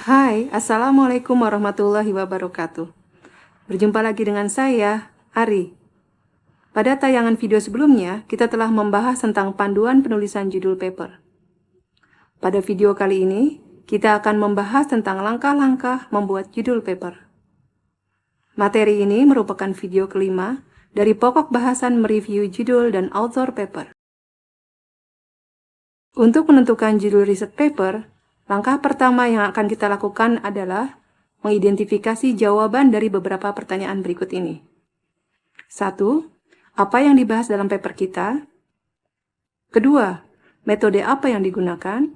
Hai, Assalamualaikum warahmatullahi wabarakatuh. Berjumpa lagi dengan saya, Ari. Pada tayangan video sebelumnya, kita telah membahas tentang panduan penulisan judul paper. Pada video kali ini, kita akan membahas tentang langkah-langkah membuat judul paper. Materi ini merupakan video kelima dari pokok bahasan mereview judul dan author paper. Untuk menentukan judul riset paper, langkah pertama yang akan kita lakukan adalah mengidentifikasi jawaban dari beberapa pertanyaan berikut ini. 1. Apa yang dibahas dalam paper kita? Kedua, metode apa yang digunakan?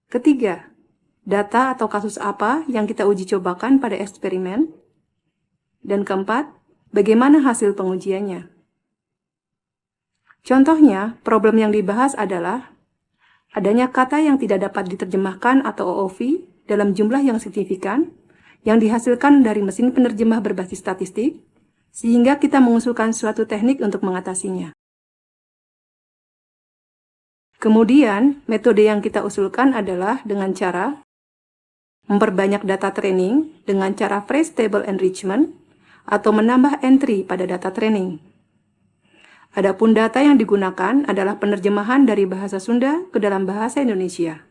Ketiga, data atau kasus apa yang kita uji cobakan pada eksperimen? Dan keempat, bagaimana hasil pengujiannya? Contohnya, problem yang dibahas adalah adanya kata yang tidak dapat diterjemahkan atau OOV dalam jumlah yang signifikan yang dihasilkan dari mesin penerjemah berbasis statistik, sehingga kita mengusulkan suatu teknik untuk mengatasinya. Kemudian, metode yang kita usulkan adalah dengan cara memperbanyak data training dengan cara phrase table enrichment atau menambah entry pada data training. Adapun data yang digunakan adalah penerjemahan dari bahasa Sunda ke dalam bahasa Indonesia.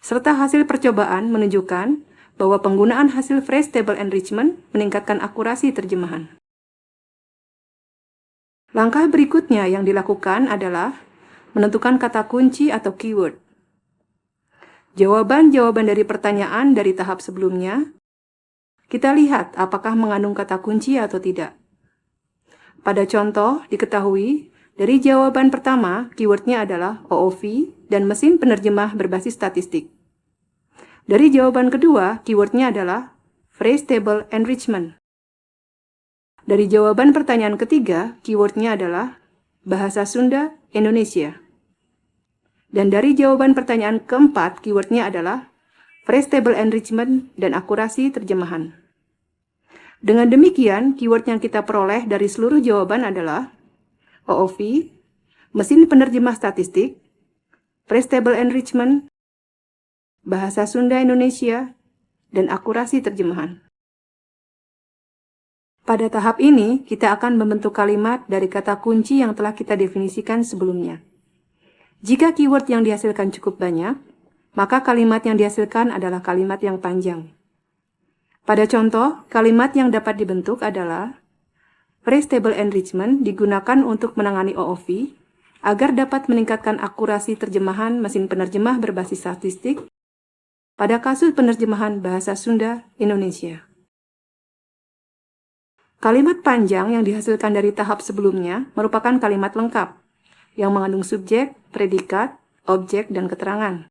Serta hasil percobaan menunjukkan bahwa penggunaan hasil phrase table enrichment meningkatkan akurasi terjemahan. Langkah berikutnya yang dilakukan adalah menentukan kata kunci atau keyword. Jawaban-jawaban dari pertanyaan dari tahap sebelumnya, kita lihat apakah mengandung kata kunci atau tidak. Pada contoh, diketahui dari jawaban pertama, keywordnya adalah OOV dan mesin penerjemah berbasis statistik. Dari jawaban kedua, keywordnya adalah phrase table enrichment. Dari jawaban pertanyaan ketiga, keywordnya adalah bahasa Sunda Indonesia. Dan dari jawaban pertanyaan keempat, keywordnya adalah phrase table enrichment dan akurasi terjemahan. Dengan demikian, keyword yang kita peroleh dari seluruh jawaban adalah OOV, mesin penerjemah statistik, phrase table enrichment, bahasa Sunda Indonesia, dan akurasi terjemahan. Pada tahap ini, kita akan membentuk kalimat dari kata kunci yang telah kita definisikan sebelumnya. Jika keyword yang dihasilkan cukup banyak, maka kalimat yang dihasilkan adalah kalimat yang panjang. Pada contoh, kalimat yang dapat dibentuk adalah phrase table enrichment digunakan untuk menangani OOV agar dapat meningkatkan akurasi terjemahan mesin penerjemah berbasis statistik pada kasus penerjemahan bahasa Sunda Indonesia. Kalimat panjang yang dihasilkan dari tahap sebelumnya merupakan kalimat lengkap yang mengandung subjek, predikat, objek, dan keterangan.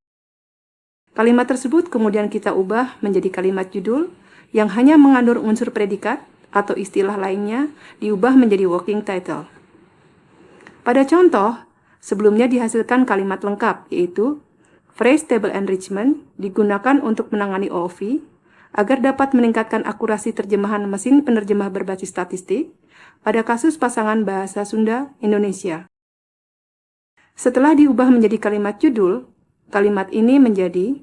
Kalimat tersebut kemudian kita ubah menjadi kalimat judul yang hanya mengandung unsur predikat atau istilah lainnya diubah menjadi working title. Pada contoh, sebelumnya dihasilkan kalimat lengkap, yaitu phrase table enrichment digunakan untuk menangani OOV agar dapat meningkatkan akurasi terjemahan mesin penerjemah berbasis statistik pada kasus pasangan bahasa Sunda Indonesia. Setelah diubah menjadi kalimat judul, kalimat ini menjadi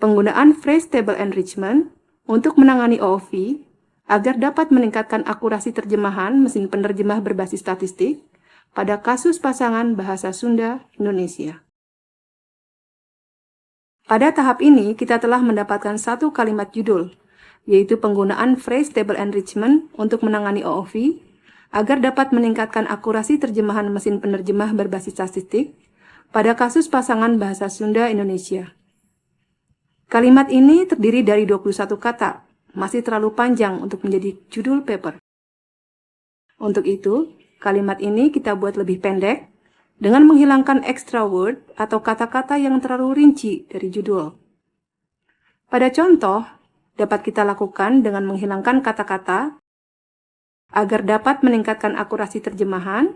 penggunaan phrase table enrichment untuk menangani OOV agar dapat meningkatkan akurasi terjemahan mesin penerjemah berbasis statistik pada kasus pasangan bahasa Sunda Indonesia. Pada tahap ini, kita telah mendapatkan satu kalimat judul, yaitu penggunaan phrase table enrichment untuk menangani OOV agar dapat meningkatkan akurasi terjemahan mesin penerjemah berbasis statistik pada kasus pasangan bahasa Sunda Indonesia. Kalimat ini terdiri dari 21 kata, masih terlalu panjang untuk menjadi judul paper. Untuk itu, kalimat ini kita buat lebih pendek dengan menghilangkan extra word atau kata-kata yang terlalu rinci dari judul. Pada contoh, dapat kita lakukan dengan menghilangkan kata-kata agar dapat meningkatkan akurasi terjemahan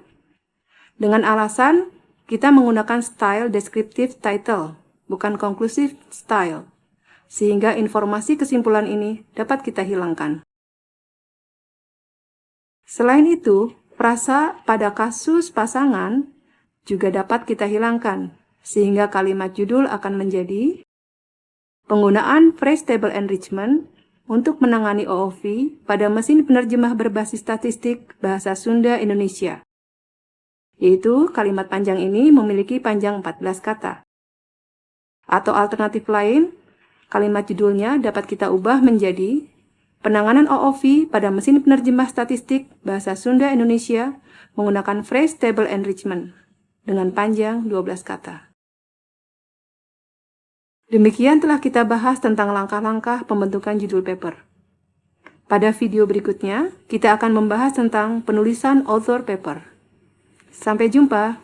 dengan alasan kita menggunakan style descriptive title, bukan conclusive style, sehingga informasi kesimpulan ini dapat kita hilangkan. Selain itu, frasa pada kasus pasangan juga dapat kita hilangkan, sehingga kalimat judul akan menjadi Penggunaan Phrase Table Enrichment untuk menangani OOV pada mesin penerjemah berbasis statistik bahasa Sunda Indonesia, yaitu kalimat panjang ini memiliki panjang 14 kata. Atau alternatif lain, kalimat judulnya dapat kita ubah menjadi penanganan OOV pada mesin penerjemah statistik bahasa Sunda Indonesia menggunakan Phrase Table Enrichment dengan panjang 12 kata. Demikian telah kita bahas tentang langkah-langkah pembentukan judul paper. Pada video berikutnya, kita akan membahas tentang penulisan author paper. Sampai jumpa!